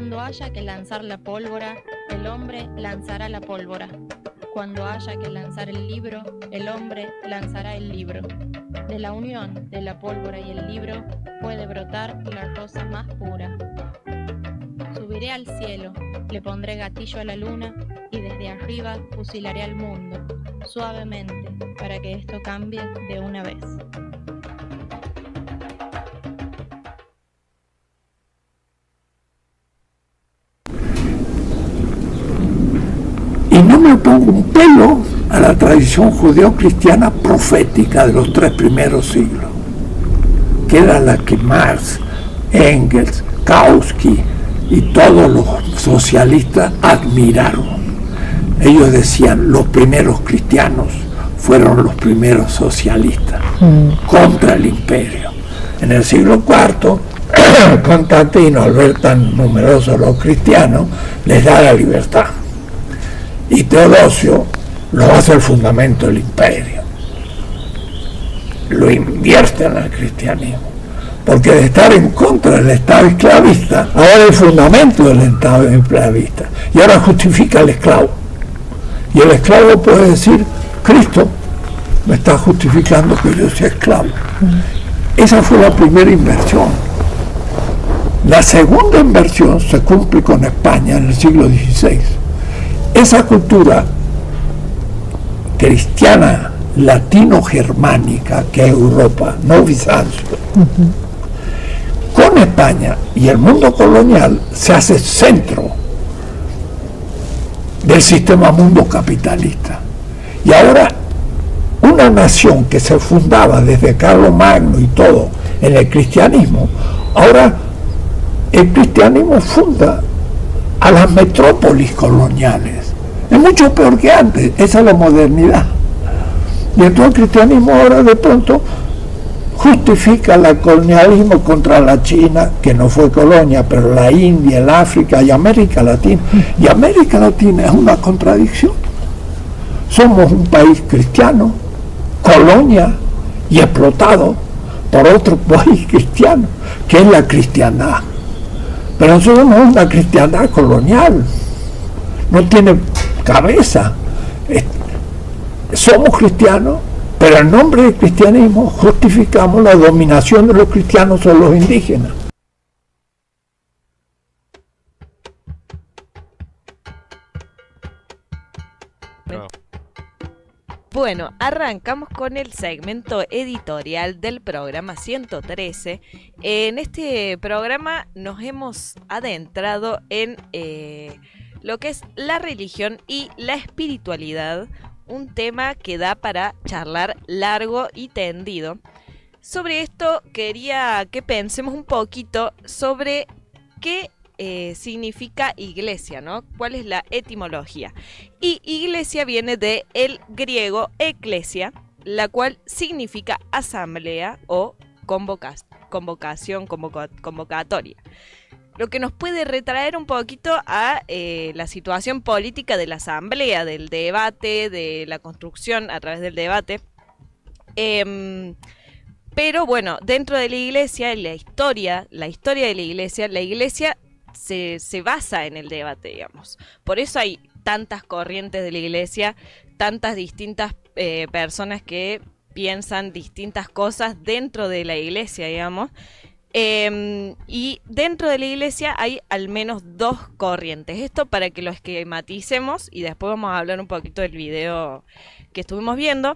Cuando haya que lanzar la pólvora, el hombre lanzará la pólvora. Cuando haya que lanzar el libro, el hombre lanzará el libro. De la unión de la pólvora y el libro puede brotar la rosa más pura. Subiré al cielo, le pondré gatillo a la luna y desde arriba fusilaré al mundo, suavemente, para que esto cambie de una vez. Y no me pongo un pelo a la tradición judeo-cristiana profética de los 3 primeros siglos, que era la que Marx, Engels, Kautsky y todos los socialistas admiraron. Ellos decían, los primeros cristianos fueron los primeros socialistas contra el imperio. En el siglo IV, Constantino, al ver tan numerosos los cristianos, les da la libertad. Y Teodosio lo hace el fundamento del imperio. Lo invierte en el cristianismo. Porque de estar en contra del Estado esclavista, ahora el fundamento del Estado esclavista. Y ahora justifica al esclavo. Y el esclavo puede decir, Cristo me está justificando que yo sea esclavo. Esa fue la primera inversión. La segunda inversión se cumple con España en el siglo XVI. Esa cultura cristiana latino-germánica que es Europa, no Bizancio, con España y el mundo colonial se hace centro del sistema mundo capitalista. Y ahora una nación que se fundaba desde Carlomagno y todo en el cristianismo, ahora el cristianismo funda a las metrópolis coloniales. Es mucho peor que antes, esa es la modernidad. Y entonces el cristianismo ahora de pronto justifica el colonialismo contra la China, que no fue colonia, pero la India, el África y América Latina. Y América Latina es una contradicción. Somos un país cristiano, colonia y explotado por otro país cristiano, que es la cristiandad. Pero nosotros no es una cristiandad colonial, no tiene cabeza. Somos cristianos, pero en nombre del cristianismo justificamos la dominación de los cristianos sobre los indígenas. Bueno, arrancamos con el segmento editorial del programa 113. En este programa nos hemos adentrado en lo que es la religión y la espiritualidad, un tema que da para charlar largo y tendido. Sobre esto quería que pensemos un poquito sobre qué significa iglesia, ¿no? ¿Cuál es la etimología? Y iglesia viene del griego eklesia, la cual significa asamblea o convocación, convocatoria. Lo que nos puede retraer un poquito a la situación política de la asamblea, del debate, de la construcción a través del debate. Pero bueno, dentro de la iglesia, la historia de la iglesia se basa en el debate, digamos. Por eso hay tantas corrientes de la iglesia, tantas distintas personas que piensan distintas cosas dentro de la iglesia, digamos. Y dentro de la iglesia hay al menos 2 corrientes. Esto para que lo esquematicemos y después vamos a hablar un poquito del video que estuvimos viendo.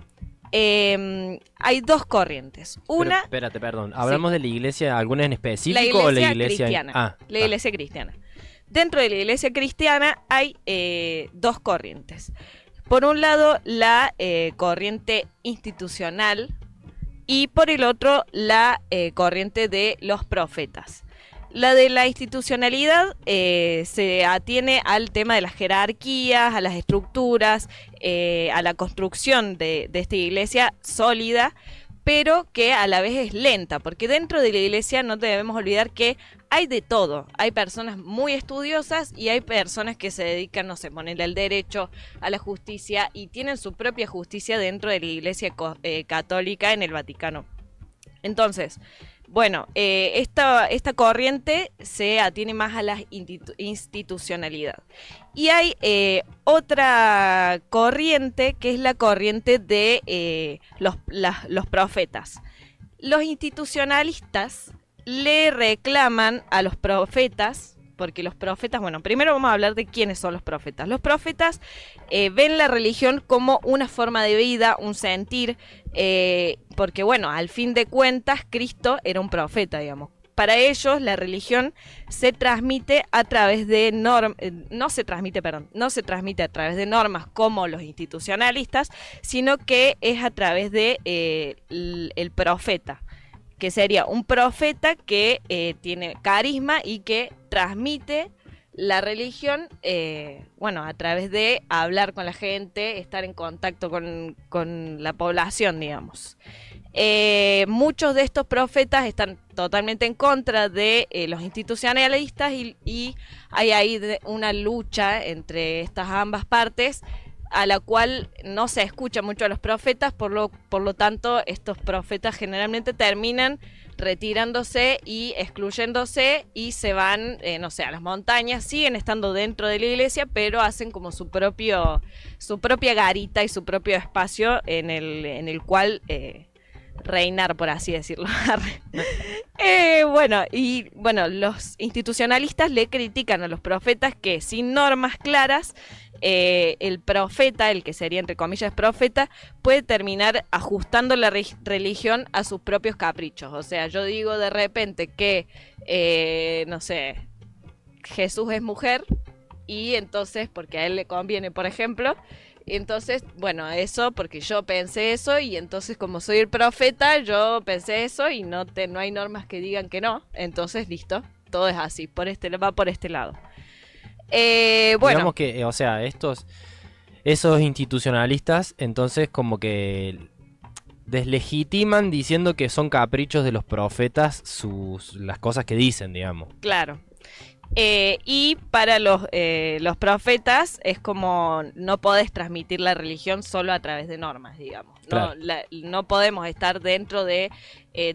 Hay 2 corrientes. Una... Pero, espérate, perdón. ¿Hablamos de la iglesia alguna en específico la iglesia o la iglesia cristiana? La iglesia cristiana. Dentro de la iglesia cristiana hay 2 corrientes. Por un lado, la corriente institucional y por el otro, la corriente de los profetas. La de la institucionalidad se atiene al tema de las jerarquías, a las estructuras, a la construcción de esta iglesia sólida, pero que a la vez es lenta, porque dentro de la iglesia no debemos olvidar que hay de todo. Hay personas muy estudiosas y hay personas que se dedican, no sé, ponerle al derecho, a la justicia, y tienen su propia justicia dentro de la iglesia católica en el Vaticano. Entonces, Bueno, esta corriente se atiene más a la institucionalidad. Y hay otra corriente que es la corriente de los profetas. Los institucionalistas le reclaman a los profetas, porque los profetas, bueno, primero vamos a hablar de quiénes son los profetas. Los profetas ven la religión como una forma de vida, un sentir, porque bueno, al fin de cuentas Cristo era un profeta, digamos. Para ellos la religión se transmite a través de no se transmite a través de normas como los institucionalistas, sino que es a través de el profeta, que sería un profeta que tiene carisma y que transmite la religión, bueno, a través de hablar con la gente, estar en contacto con la población, digamos. Muchos de estos profetas están totalmente en contra de los institucionalistas y hay ahí una lucha entre estas ambas partes, a la cual no se escucha mucho a los profetas, por lo tanto estos profetas generalmente terminan retirándose y excluyéndose y se van, no sé, a las montañas, siguen estando dentro de la iglesia, pero hacen como su propia garita y su propio espacio en el cual reinar, por así decirlo. Bueno, los institucionalistas le critican a los profetas que sin normas claras, el profeta, el que sería entre comillas profeta, puede terminar ajustando la religión a sus propios caprichos. O sea, yo digo de repente que, no sé, Jesús es mujer y entonces, porque a él le conviene, por ejemplo, entonces, bueno, eso, porque yo pensé eso y entonces como soy el profeta, yo pensé eso y no hay normas que digan que no, entonces listo, todo es así, va por este lado. Bueno. Digamos que, o sea, esos institucionalistas, entonces como que deslegitiman diciendo que son caprichos de los profetas las cosas que dicen, digamos. Claro. Y para los profetas es como no podés transmitir la religión solo a través de normas, digamos. Claro. No podemos estar dentro de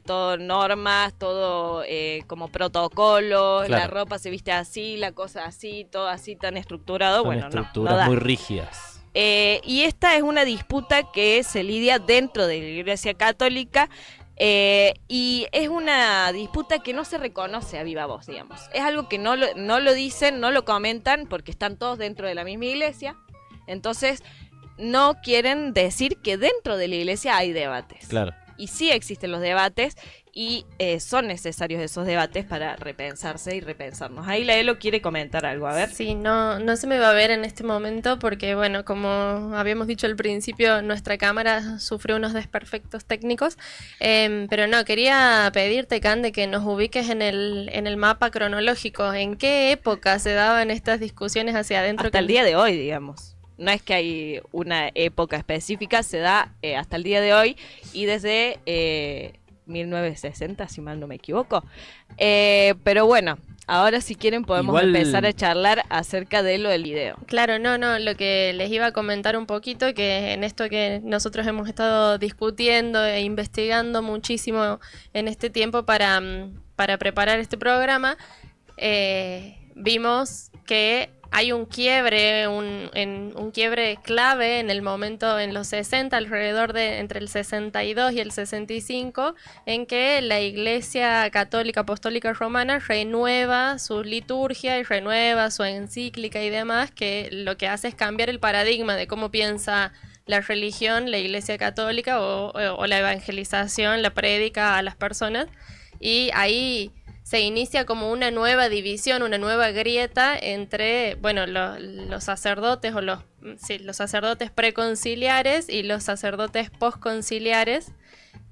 todo normas, todo como protocolos, claro. La ropa se viste así, la cosa así, todo así tan estructurado. Son bueno, estructuras muy rígidas. Y esta es una disputa que se lidia dentro de la Iglesia Católica. Y es una disputa que no se reconoce a viva voz, digamos. Es algo que no lo dicen, no lo comentan, porque están todos dentro de la misma iglesia. Entonces, no quieren decir que dentro de la iglesia hay debates. Claro. Y sí existen los debates y son necesarios esos debates para repensarse y repensarnos. Ahí la Elo quiere comentar algo, a ver. Sí, no se me va a ver en este momento porque, bueno, como habíamos dicho al principio, nuestra cámara sufrió unos desperfectos técnicos, pero no, quería pedirte, Cande, que nos ubiques en el mapa cronológico. ¿En qué época se daban estas discusiones hacia adentro? Hasta el día de hoy, digamos. No es que hay una época específica, se da hasta el día de hoy y desde 1960, si mal no me equivoco. Pero bueno, ahora si quieren podemos empezar a charlar acerca de lo del video. Claro, no, lo que les iba a comentar un poquito, que en esto que nosotros hemos estado discutiendo e investigando muchísimo en este tiempo para preparar este programa, vimos que hay un quiebre, un quiebre clave en el momento, en los 60, alrededor de entre el 62 y el 65, en que la Iglesia Católica Apostólica Romana renueva su liturgia y renueva su encíclica y demás, que lo que hace es cambiar el paradigma de cómo piensa la religión, la Iglesia Católica o la evangelización, la prédica a las personas, y ahí se inicia como una nueva división, una nueva grieta entre, bueno, los sacerdotes o los sacerdotes preconciliares y los sacerdotes posconciliares,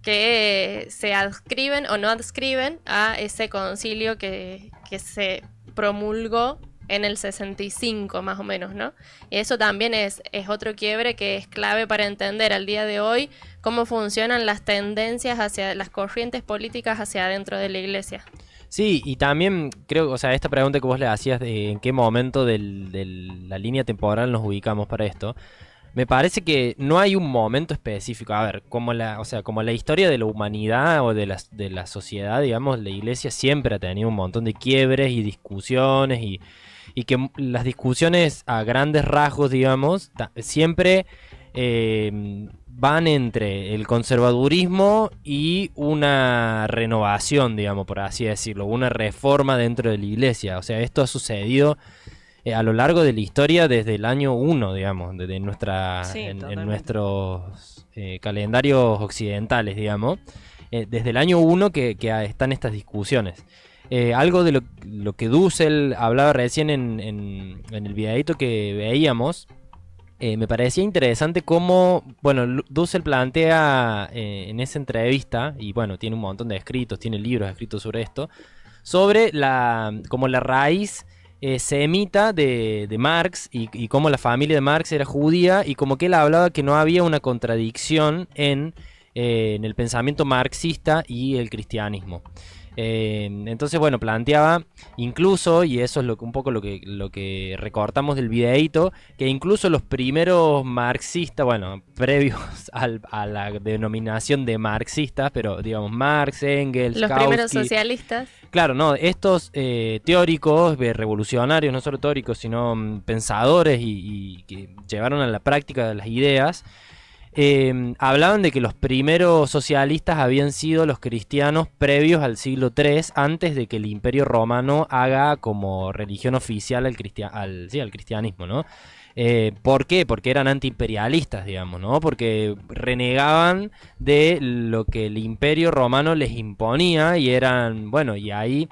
que se adscriben o no adscriben a ese concilio que se promulgó en el 65 más o menos, ¿no? Y eso también es otro quiebre que es clave para entender al día de hoy cómo funcionan las tendencias hacia las corrientes políticas hacia adentro de la iglesia. Sí, y también creo, o sea, esta pregunta que vos le hacías de en qué momento de la línea temporal nos ubicamos para esto, Me parece que no hay un momento específico. A ver, como la historia de la humanidad o de la sociedad, digamos, la iglesia siempre ha tenido un montón de quiebres y discusiones y que las discusiones a grandes rasgos, digamos, siempre van entre el conservadurismo y una renovación, digamos, por así decirlo, una reforma dentro de la iglesia. O sea, esto ha sucedido a lo largo de la historia desde el año 1, digamos, desde en nuestros calendarios occidentales, digamos, desde el año 1 que están estas discusiones. Algo de lo que Dussel hablaba recién en el videito que veíamos, me parecía interesante cómo, bueno, Dussel plantea en esa entrevista, y bueno, tiene un montón de escritos, tiene libros escritos sobre esto, sobre como la raíz semita de Marx y cómo la familia de Marx era judía y como que él hablaba que no había una contradicción en el pensamiento marxista y el cristianismo. Entonces, bueno, planteaba incluso, y eso es un poco lo que recortamos del videíto, que incluso los primeros marxistas, bueno, previos a la denominación de marxistas, pero digamos Marx, Engels, Los Kautsky, primeros socialistas. claro, no, estos teóricos, revolucionarios, no solo teóricos, sino pensadores y que llevaron a la práctica las ideas, hablaban de que los primeros socialistas habían sido los cristianos previos al siglo III, antes de que el Imperio Romano haga como religión oficial al cristianismo, ¿no? ¿Por qué? Porque eran antiimperialistas, digamos, ¿no? Porque renegaban de lo que el Imperio Romano les imponía y eran, bueno, y ahí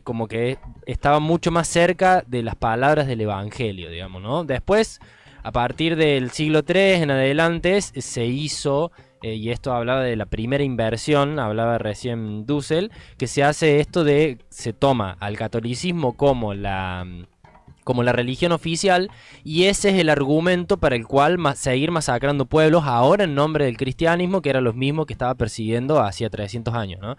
como que estaban mucho más cerca de las palabras del Evangelio, digamos, ¿no? Después, a partir del siglo III en adelante, se hizo, y esto hablaba de la primera inversión, hablaba recién Dussel, que se hace esto se toma al catolicismo como la religión oficial, y ese es el argumento para el cual seguir masacrando pueblos ahora en nombre del cristianismo, que era lo mismo que estaba persiguiendo hacía 300 años, ¿no?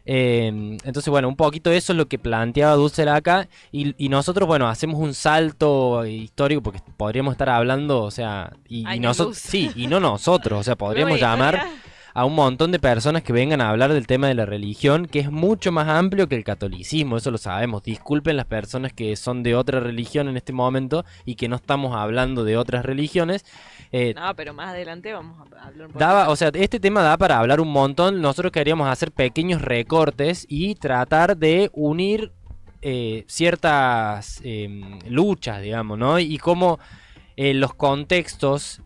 Entonces, bueno, un poquito eso es lo que planteaba Dussel acá, y nosotros, bueno, hacemos un salto histórico porque podríamos estar hablando, o sea, y nosotros, sí, y no nosotros, o sea, podríamos llamar a un montón de personas que vengan a hablar del tema de la religión, que es mucho más amplio que el catolicismo, eso lo sabemos. Disculpen las personas que son de otra religión en este momento y que no estamos hablando de otras religiones. No, pero más adelante vamos a hablar un poco. O sea, este tema da para hablar un montón. Nosotros queríamos hacer pequeños recortes y tratar de unir ciertas luchas, digamos, ¿no? Y cómo los contextos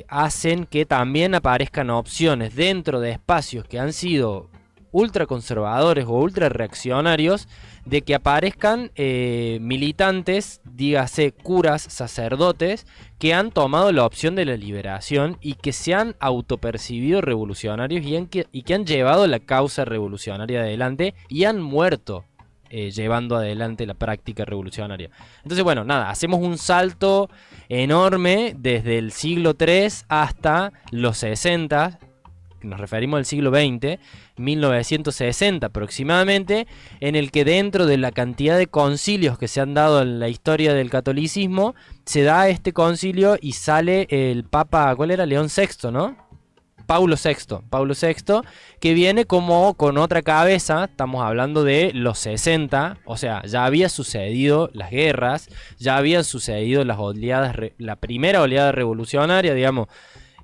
hacen que también aparezcan opciones dentro de espacios que han sido ultraconservadores o ultra reaccionarios, de que aparezcan militantes, dígase curas, sacerdotes, que han tomado la opción de la liberación y que se han autopercibido revolucionarios y que han llevado la causa revolucionaria adelante y han muerto llevando adelante la práctica revolucionaria. Entonces, bueno, nada, hacemos un salto enorme desde el siglo III hasta los 60, nos referimos al siglo XX, 1960 aproximadamente, en el que dentro de la cantidad de concilios que se han dado en la historia del catolicismo, se da este concilio y sale el Papa, ¿cuál era? León VI, ¿no? Paulo VI, que viene como con otra cabeza. Estamos hablando de los 60, o sea, ya había sucedido las guerras, ya habían sucedido las oleadas, la primera oleada revolucionaria, digamos,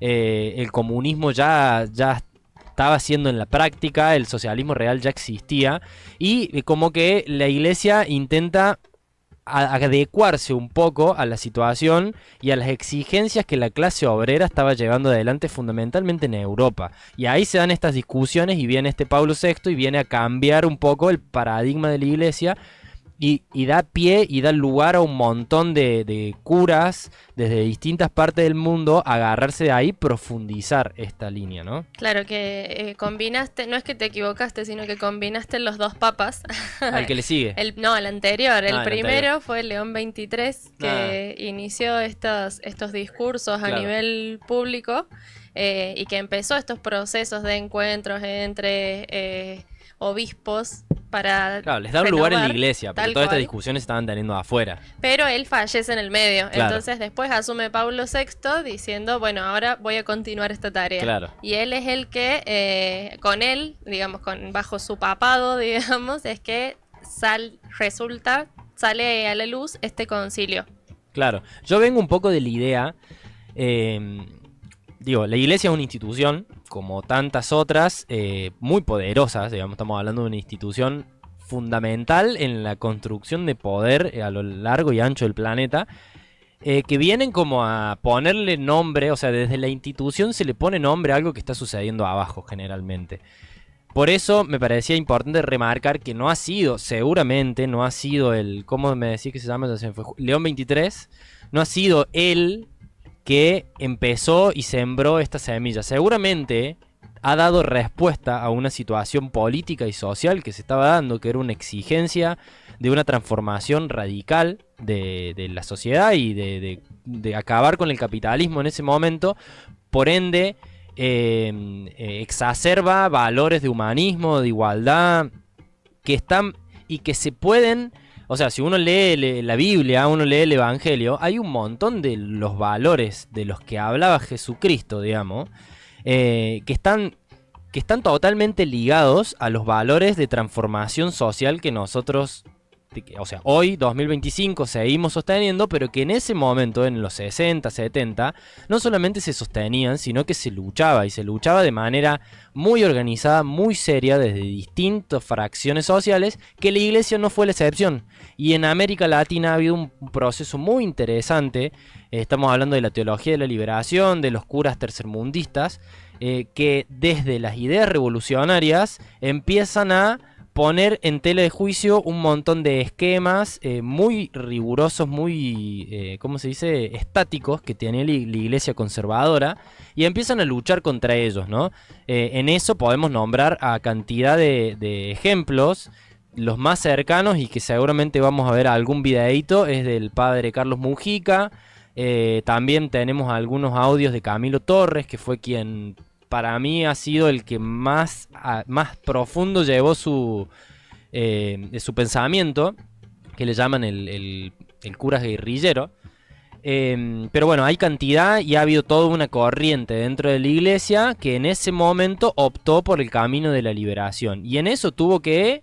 el comunismo ya estaba siendo en la práctica, el socialismo real ya existía, y como que la iglesia intenta adecuarse un poco a la situación y a las exigencias que la clase obrera estaba llevando adelante fundamentalmente en Europa. Y ahí se dan estas discusiones y viene este Pablo VI y viene a cambiar un poco el paradigma de la iglesia y da pie y da lugar a un montón de curas desde distintas partes del mundo a agarrarse de ahí, profundizar esta línea, ¿no? Claro que combinaste, no es que te equivocaste, sino que combinaste los dos papas. Al que le sigue. No, el anterior. El el primero anterior. fue León XXIII, que inició estos discursos a nivel público y que empezó estos procesos de encuentros entre obispos Claro, les da un lugar en la iglesia, porque tal todas estas cual. discusiones se estaban teniendo afuera. Pero él fallece en el medio. Claro. Entonces después asume Pablo VI diciendo, bueno, ahora voy a continuar esta tarea. Claro. Y él es el que, con él, digamos, bajo su papado, digamos, es que sale a la luz este concilio. Claro, yo vengo un poco de la idea, la iglesia es una institución, como tantas otras, muy poderosas, digamos, estamos hablando de una institución fundamental en la construcción de poder a lo largo y ancho del planeta, que vienen como a ponerle nombre, o sea, desde la institución se le pone nombre a algo que está sucediendo abajo generalmente. Por eso me parecía importante remarcar que no ha sido, seguramente, no ha sido ¿cómo me decís que se llama? León XXIII, no ha sido él que empezó y sembró esta semilla. Seguramente ha dado respuesta a una situación política y social que se estaba dando, que era una exigencia de una transformación radical de la sociedad y de acabar con el capitalismo en ese momento. Por ende, exacerba valores de humanismo, de igualdad, que están y que se pueden, o sea, si uno lee la Biblia, uno lee el Evangelio, hay un montón de los valores de los que hablaba Jesucristo, digamos, que están totalmente ligados a los valores de transformación social que nosotros, o sea, hoy, 2025, seguimos sosteniendo, pero que en ese momento, en los 60, 70, no solamente se sostenían, sino que se luchaba, y se luchaba de manera muy organizada, muy seria, desde distintas fracciones sociales, que la iglesia no fue la excepción. Y en América Latina ha habido un proceso muy interesante, estamos hablando de la teología de la liberación, de los curas tercermundistas, que desde las ideas revolucionarias empiezan a poner en tela de juicio un montón de esquemas muy rigurosos, muy, ¿cómo se dice?, estáticos que tiene la iglesia conservadora, y empiezan a luchar contra ellos, ¿no? En eso podemos nombrar a cantidad de ejemplos. Los más cercanos, y que seguramente vamos a ver algún videíto, es del padre Carlos Mujica. También tenemos algunos audios de Camilo Torres, que fue quien para mí ha sido el que más profundo llevó su pensamiento, que le llaman el cura guerrillero. Pero bueno, hay cantidad y ha habido toda una corriente dentro de la iglesia que en ese momento optó por el camino de la liberación. Y en eso tuvo que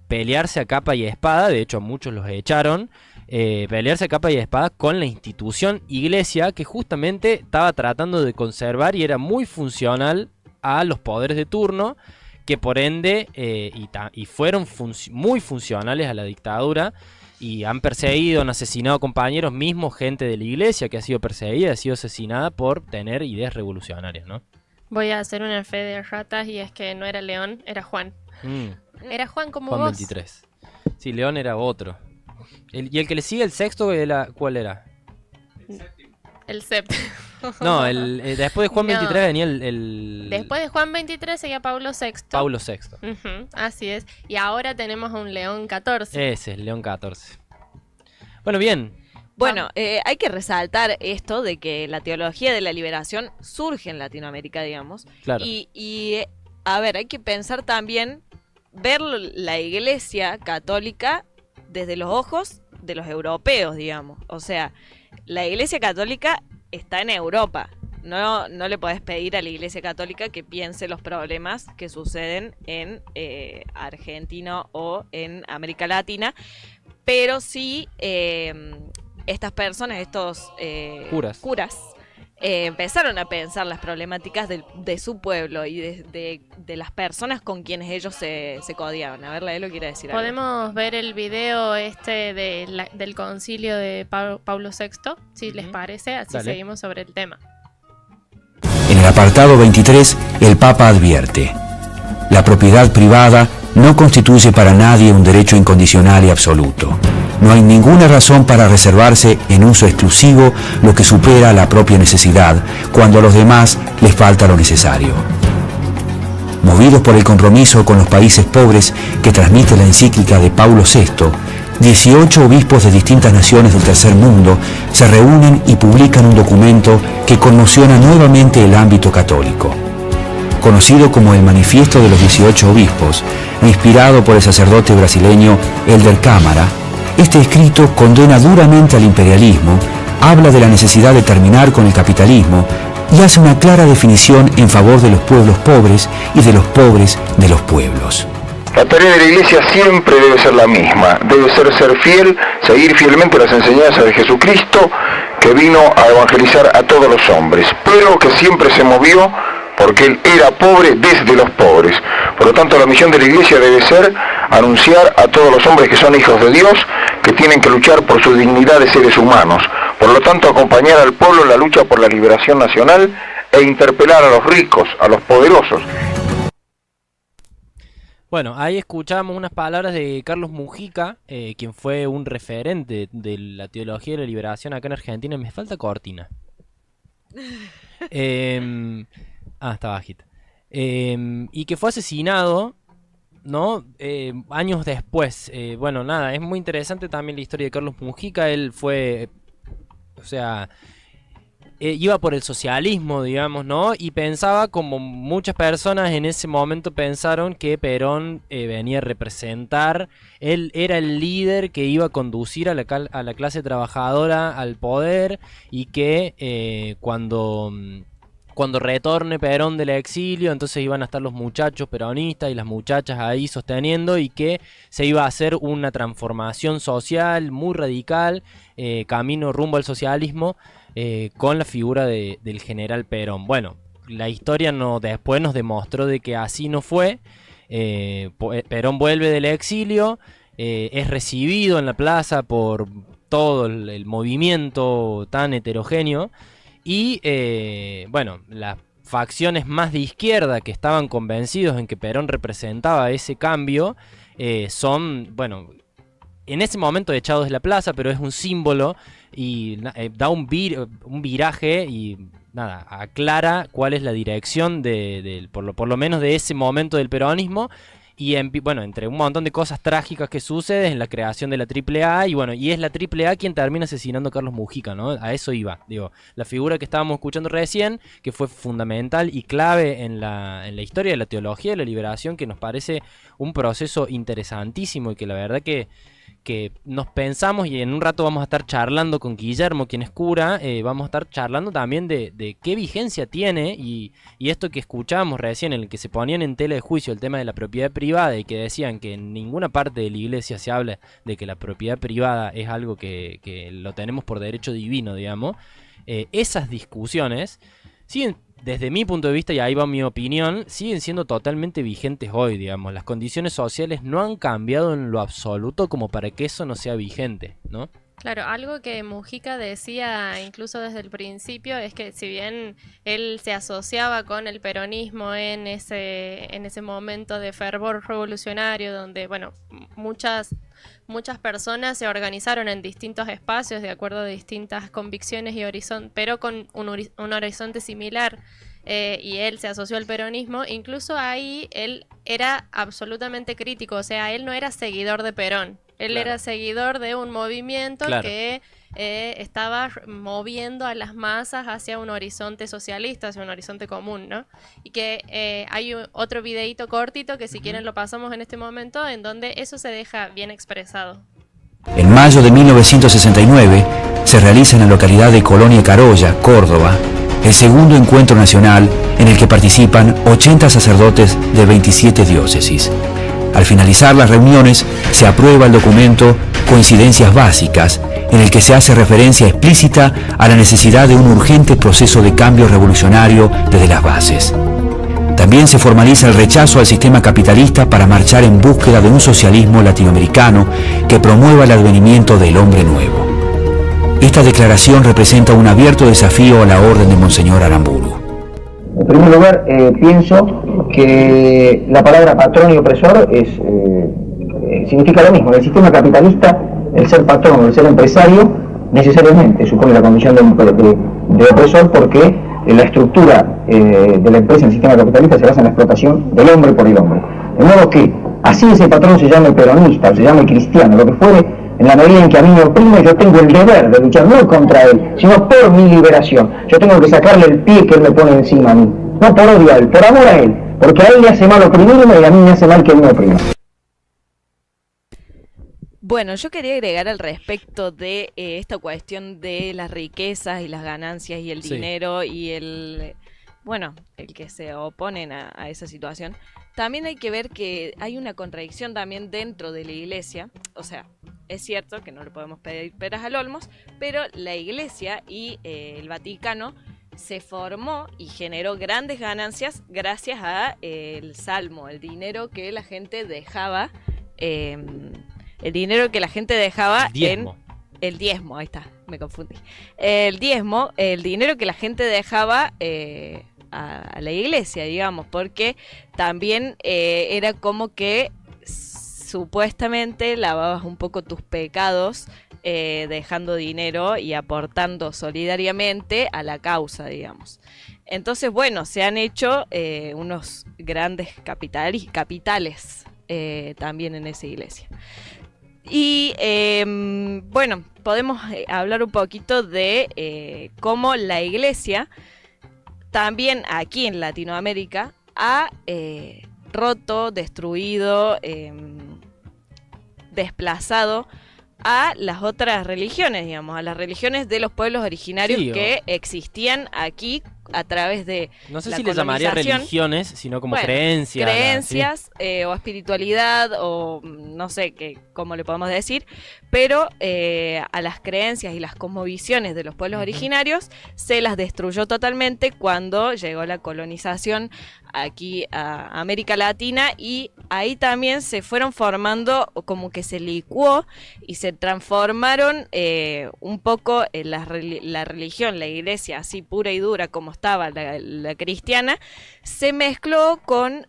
pelearse a capa y espada, de hecho a muchos los echaron, pelearse a capa y espada con la institución iglesia, que justamente estaba tratando de conservar y era muy funcional a los poderes de turno, que por ende y fueron muy funcionales a la dictadura, y han perseguido, han asesinado compañeros, mismos gente de la iglesia que ha sido perseguida, ha sido asesinada por tener ideas revolucionarias, ¿no? Voy a hacer una fe de ratas, y es que no era León, era Juan. Era Juan como Juan vos. 23. Sí, León era otro. ¿Y el que le sigue, el sexto, cuál era? El séptimo. No, después de Juan 23 venía el... Después de Juan 23 seguía Pablo VI. Pablo VI. Así es. Y ahora tenemos a un León XIV. Ese es León XIV. Bueno, bien. Bueno, hay que resaltar esto de que la teología de la liberación surge en Latinoamérica, digamos. Claro. Y a ver, hay que pensar también, ver la iglesia católica desde los ojos de los europeos, digamos. O sea, la iglesia católica está en Europa. No le podés pedir a la iglesia católica que piense los problemas que suceden en Argentina o en América Latina, pero sí estas personas, estos curas, empezaron a pensar las problemáticas de su pueblo y de las personas con quienes ellos se codiaban. A ver, Laelo quiere decir algo. Podemos ver el video del concilio de Pablo VI, si les parece, así Dale. seguimos sobre el tema. En el apartado 23, el Papa advierte: la propiedad privada no constituye para nadie un derecho incondicional y absoluto. No hay ninguna razón para reservarse en uso exclusivo lo que supera la propia necesidad, cuando a los demás les falta lo necesario. Movidos por el compromiso con los países pobres que transmite la encíclica de Paulo VI, 18 obispos de distintas naciones del tercer mundo se reúnen y publican un documento que conmociona nuevamente el ámbito católico. Conocido como el Manifiesto de los 18 Obispos, inspirado por el sacerdote brasileño Helder Câmara, este escrito condena duramente al imperialismo, habla de la necesidad de terminar con el capitalismo y hace una clara definición en favor de los pueblos pobres y de los pobres de los pueblos. La tarea de la Iglesia siempre debe ser la misma, debe ser fiel, seguir fielmente las enseñanzas de Jesucristo, que vino a evangelizar a todos los hombres, pero que siempre se movió porque Él era pobre desde los pobres. Por lo tanto, la misión de la Iglesia debe ser anunciar a todos los hombres que son hijos de Dios, que tienen que luchar por su dignidad de seres humanos. Por lo tanto, acompañar al pueblo en la lucha por la liberación nacional e interpelar a los ricos, a los poderosos. Bueno, ahí escuchamos unas palabras de Carlos Mujica, quien fue un referente de la teología de la liberación acá en Argentina. Me falta cortina. Está bajita. Y que fue asesinado, ¿no? Años después. Bueno, nada, es muy interesante también la historia de Carlos Mujica. Él fue, iba por el socialismo, digamos, ¿no? Y pensaba, como muchas personas en ese momento pensaron, que Perón venía a representar, él era el líder que iba a conducir a la clase trabajadora al poder, y que cuando retorne Perón del exilio, entonces iban a estar los muchachos peronistas y las muchachas ahí sosteniendo, y que se iba a hacer una transformación social muy radical, camino rumbo al socialismo, con la figura del general Perón. Bueno, la historia después nos demostró de que así no fue. Perón vuelve del exilio, es recibido en la plaza por todo el movimiento tan heterogéneo, y bueno, las facciones más de izquierda que estaban convencidos en que Perón representaba ese cambio, son, bueno, en ese momento echados de la plaza, pero es un símbolo y da un viraje y nada, aclara cuál es la dirección por lo menos de ese momento del peronismo. Y bueno, entre un montón de cosas trágicas que suceden, en la creación de la AAA, y bueno, y es la AAA quien termina asesinando a Carlos Mujica, ¿no? A eso iba, digo, la figura que estábamos escuchando recién, que fue fundamental y clave en la historia de la teología de la liberación, que nos parece un proceso interesantísimo y que la verdad que nos pensamos, y en un rato vamos a estar charlando con Guillermo, quien es cura, vamos a estar charlando también de qué vigencia tiene, y esto que escuchábamos recién, en el que se ponían en tela de juicio el tema de la propiedad privada, y que decían que en ninguna parte de la iglesia se habla de que la propiedad privada es algo que lo tenemos por derecho divino, digamos. Esas discusiones siguen, desde mi punto de vista, y ahí va mi opinión, siguen siendo totalmente vigentes hoy, digamos. Las condiciones sociales no han cambiado en lo absoluto como para que eso no sea vigente, ¿no? Claro, algo que Mujica decía incluso desde el principio es que si bien él se asociaba con el peronismo en ese momento de fervor revolucionario, donde, bueno, muchas personas se organizaron en distintos espacios de acuerdo a distintas convicciones y horizontes, pero con un horizonte similar, y él se asoció al peronismo. Incluso ahí él era absolutamente crítico, o sea, él no era seguidor de Perón, él era seguidor de un movimiento que estaba moviendo a las masas hacia un horizonte socialista, hacia un horizonte común, ¿no? Y que hay otro videíto cortito que si quieren lo pasamos en este momento, en donde eso se deja bien expresado. En mayo de 1969 se realiza en la localidad de Colonia Carolla, Córdoba, el segundo encuentro nacional en el que participan 80 sacerdotes de 27 diócesis. Al finalizar las reuniones se aprueba el documento Coincidencias Básicas, en el que se hace referencia explícita a la necesidad de un urgente proceso de cambio revolucionario desde las bases. También se formaliza el rechazo al sistema capitalista para marchar en búsqueda de un socialismo latinoamericano que promueva el advenimiento del hombre nuevo. Esta declaración representa un abierto desafío a la orden de Monseñor Aramburu. En primer lugar, pienso que la palabra patrón y opresor significa lo mismo. En el sistema capitalista, el ser patrón o el ser empresario necesariamente supone la condición de opresor, porque la estructura de la empresa en el sistema capitalista se basa en la explotación del hombre por el hombre. De modo que, así ese patrón se llame peronista o se llame cristiano, lo que fuere, en la medida en que a mí me oprime, yo tengo el deber de luchar no contra él, sino por mi liberación. Yo tengo que sacarle el pie que él me pone encima a mí, no por odio a él, por amor a él. porque a él le hace mal oprimirme y a mí me hace mal que él me oprima. Bueno, yo quería agregar al respecto de esta cuestión de las riquezas y las ganancias y el dinero y el que se oponen a esa situación. También hay que ver que hay una contradicción también dentro de la iglesia. O sea, es cierto que no le podemos pedir peras al olmos, pero la iglesia y el Vaticano se formó y generó grandes ganancias gracias a el salmo, el dinero que la gente dejaba. El dinero que la gente dejaba en el diezmo, ahí está, me confundí. El diezmo, el dinero que la gente dejaba a la iglesia, digamos, porque también era como que supuestamente lavabas un poco tus pecados dejando dinero y aportando solidariamente a la causa, digamos. Entonces, bueno, se han hecho unos grandes capitales también en esa iglesia. Y bueno, podemos hablar un poquito de cómo la iglesia también aquí en Latinoamérica ha roto, destruido, desplazado a las otras religiones, digamos, a las religiones de los pueblos originarios que existían aquí a través de no sé la si le llamaría religiones, sino como creencias. Creencias o espiritualidad o no sé cómo le podemos decir, pero a las creencias y las cosmovisiones de los pueblos originarios se las destruyó totalmente cuando llegó la colonización aquí a América Latina, y ahí también se fueron formando, como que se licuó y se transformaron un poco en la religión, la iglesia así pura y dura como estaba la cristiana, se mezcló con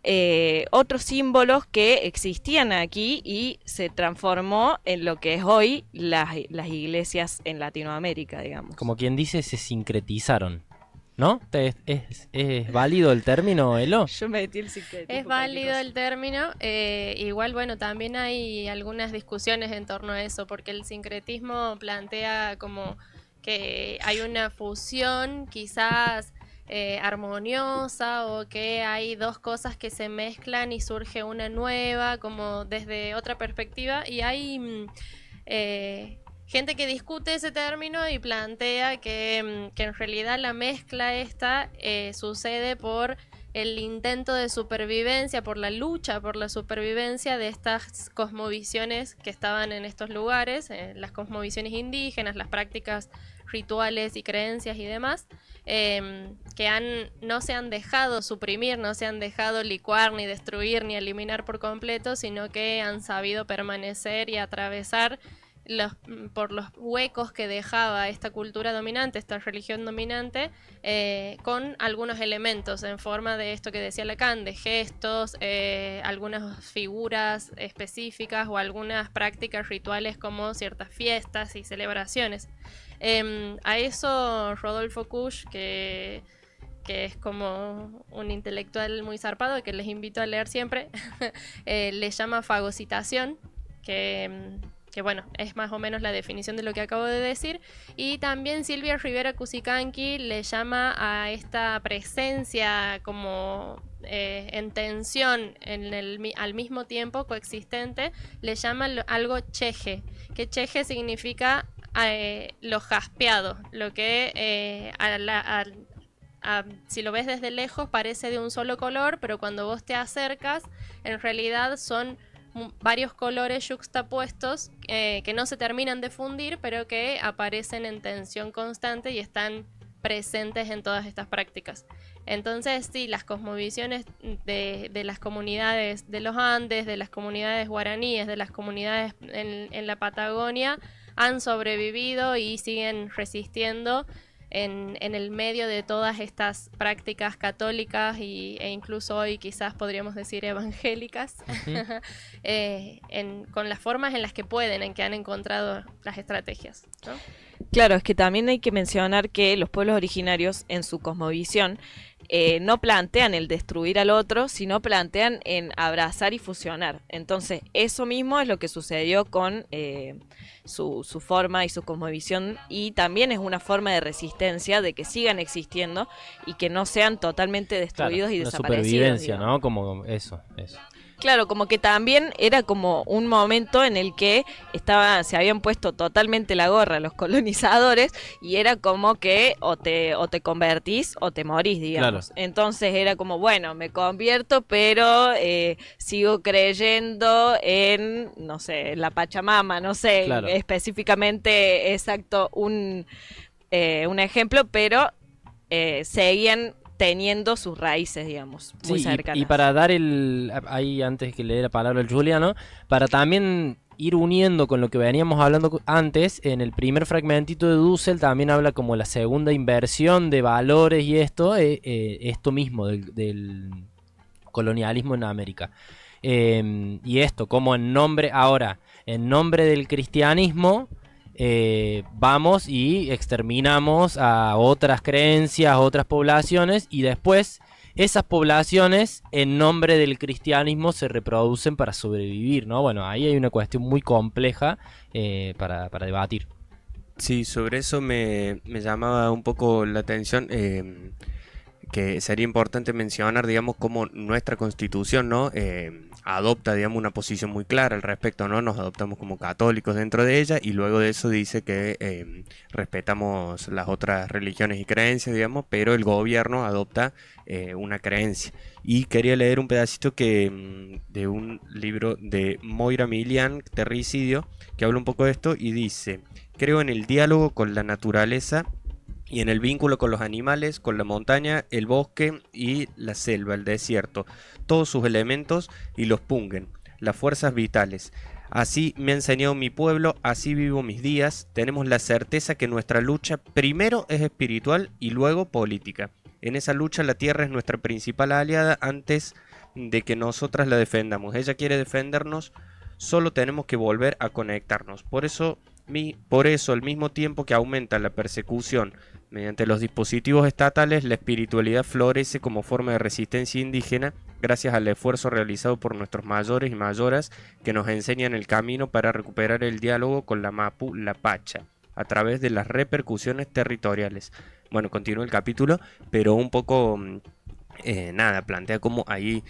otros símbolos que existían aquí y se transformó en lo que es hoy las iglesias en Latinoamérica, digamos. Como quien dice, se sincretizaron, ¿no? ¿Es válido el término, Elo? Yo me metí el sincretismo. Es válido el término. Igual, bueno, también hay algunas discusiones en torno a eso, porque el sincretismo plantea como que hay una fusión quizás armoniosa, o que hay dos cosas que se mezclan y surge una nueva, como desde otra perspectiva, y hay gente que discute ese término y plantea que en realidad la mezcla esta sucede por el intento de supervivencia, por la lucha por la supervivencia de estas cosmovisiones que estaban en estos lugares, las cosmovisiones indígenas, las prácticas rituales y creencias y demás, que no se han dejado suprimir, no se han dejado licuar, ni destruir, ni eliminar por completo, sino que han sabido permanecer y atravesar por los huecos que dejaba esta cultura dominante, esta religión dominante, con algunos elementos en forma de esto que decía Lacan, de gestos, algunas figuras específicas o algunas prácticas rituales como ciertas fiestas y celebraciones. A eso Rodolfo Kusch, que es como un intelectual muy zarpado, que les invito a leer siempre, le llama fagocitación, que bueno, es más o menos la definición de lo que acabo de decir. Y también Silvia Rivera Cusicanqui le llama a esta presencia como en tensión al mismo tiempo coexistente, le llama algo cheje, que cheje significa lo jaspeado, lo que si lo ves desde lejos parece de un solo color, pero cuando vos te acercas en realidad son varios colores yuxtapuestos que no se terminan de fundir, pero que aparecen en tensión constante y están presentes en todas estas prácticas. Entonces, sí, las cosmovisiones de las comunidades de los Andes, de las comunidades guaraníes, de las comunidades en la Patagonia, han sobrevivido y siguen resistiendo en el medio de todas estas prácticas católicas e incluso hoy quizás podríamos decir evangélicas, con las formas en las que pueden, en que han encontrado las estrategias, ¿no? Claro, es que también hay que mencionar que los pueblos originarios en su cosmovisión no plantean el destruir al otro, sino plantean en abrazar y fusionar. Entonces, eso mismo es lo que sucedió con su forma y su cosmovisión, y también es una forma de resistencia de que sigan existiendo y que no sean totalmente destruidos y desaparecidos. Supervivencia, digamos. ¿no? Como eso. Claro, como que también era como un momento en el que se habían puesto totalmente la gorra los colonizadores, y era como que o te convertís o te morís, digamos. Claro. Entonces era como, bueno, me convierto, pero sigo creyendo en, no sé, la Pachamama, no sé, claro, específicamente exacto un ejemplo, pero seguían teniendo sus raíces, digamos, muy cercanas. Y para dar ahí antes que le dé la palabra al Juliano, para también ir uniendo con lo que veníamos hablando antes, en el primer fragmentito de Dussel también habla como la segunda inversión de valores y esto mismo del colonialismo en América. Y esto, como en nombre del cristianismo, vamos y exterminamos a otras creencias, a otras poblaciones, y después esas poblaciones en nombre del cristianismo se reproducen para sobrevivir, ¿no? Bueno, ahí hay una cuestión muy compleja para debatir. Sí, sobre eso me llamaba un poco la atención, que sería importante mencionar, digamos, cómo nuestra Constitución, ¿no? Adopta, digamos, una posición muy clara al respecto, ¿no? Nos adoptamos como católicos dentro de ella, y luego de eso dice que respetamos las otras religiones y creencias, digamos, pero el gobierno adopta una creencia. Y quería leer un pedacito de un libro de Moira Milian, Terricidio, que habla un poco de esto y dice: creo en el diálogo con la naturaleza y en el vínculo con los animales, con la montaña, el bosque y la selva, el desierto, todos sus elementos y los pungen, las fuerzas vitales. Así me ha enseñado mi pueblo, así vivo mis días. Tenemos la certeza que nuestra lucha primero es espiritual y luego política. En esa lucha la tierra es nuestra principal aliada antes de que nosotras la defendamos. Ella quiere defendernos, solo tenemos que volver a conectarnos. Por eso, al mismo tiempo que aumenta la persecución mediante los dispositivos estatales, la espiritualidad florece como forma de resistencia indígena gracias al esfuerzo realizado por nuestros mayores y mayoras que nos enseñan el camino para recuperar el diálogo con la Mapu, la Pacha, a través de las repercusiones territoriales. Bueno, continúa el capítulo, pero un poco... plantea como ahí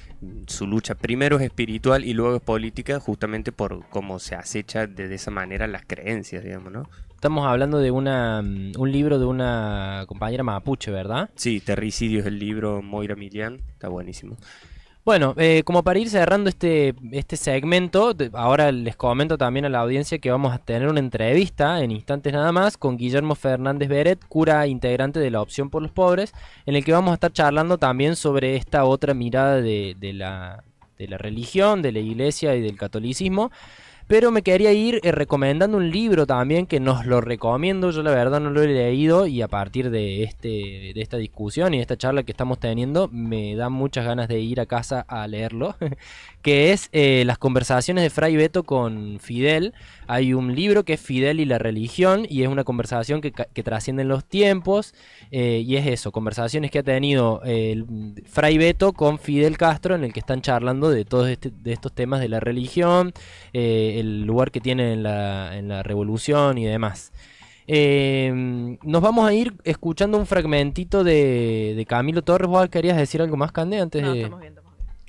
su lucha primero es espiritual y luego es política, justamente por cómo se acecha de esa manera las creencias, digamos, ¿no? Estamos hablando de un libro de una compañera mapuche, ¿verdad? Sí, Terricidio es el libro, Moira Milian, está buenísimo. Bueno, como para ir cerrando este segmento, ahora les comento también a la audiencia que vamos a tener una entrevista en instantes nada más con Guillermo Fernández Beret, cura integrante de la Opción por los Pobres, en el que vamos a estar charlando también sobre esta otra mirada de la religión, de la iglesia y del catolicismo. Pero me quería ir recomendando un libro también que nos lo recomiendo. Yo la verdad no lo he leído, y a partir de esta discusión y de esta charla que estamos teniendo me dan muchas ganas de ir a casa a leerlo, que es Las conversaciones de Fray Beto con Fidel. Hay un libro que es Fidel y la religión, y es una conversación que trasciende en los tiempos, y es eso, conversaciones que ha tenido el Fray Beto con Fidel Castro, en el que están charlando de todos de estos temas de la religión, el lugar que tiene en la revolución y demás. Nos vamos a ir escuchando un fragmentito de Camilo Torres. ¿Vos querías decir algo más, Cande? Estamos bien.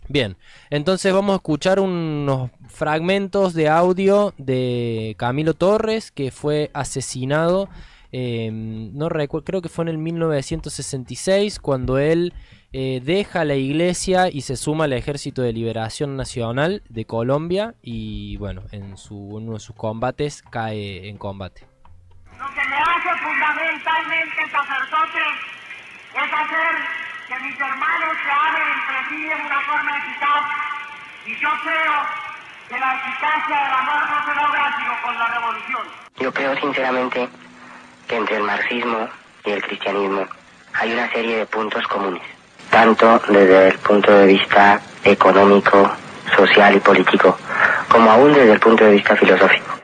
Bien, entonces vamos a escuchar unos fragmentos de audio de Camilo Torres, que fue asesinado, no recuerdo, creo que fue en el 1966, cuando él deja la iglesia y se suma al Ejército de Liberación Nacional de Colombia, y bueno, en uno de sus combates cae en combate. Lo que me hace fundamentalmente sacerdote es hacer que mis hermanos se hablen entre sí en una forma eficaz, y yo creo que la eficacia del amor no se logra sino con la revolución. Yo creo sinceramente que entre el marxismo y el cristianismo hay una serie de puntos comunes, tanto desde el punto de vista económico, social y político, como aún desde el punto de vista filosófico.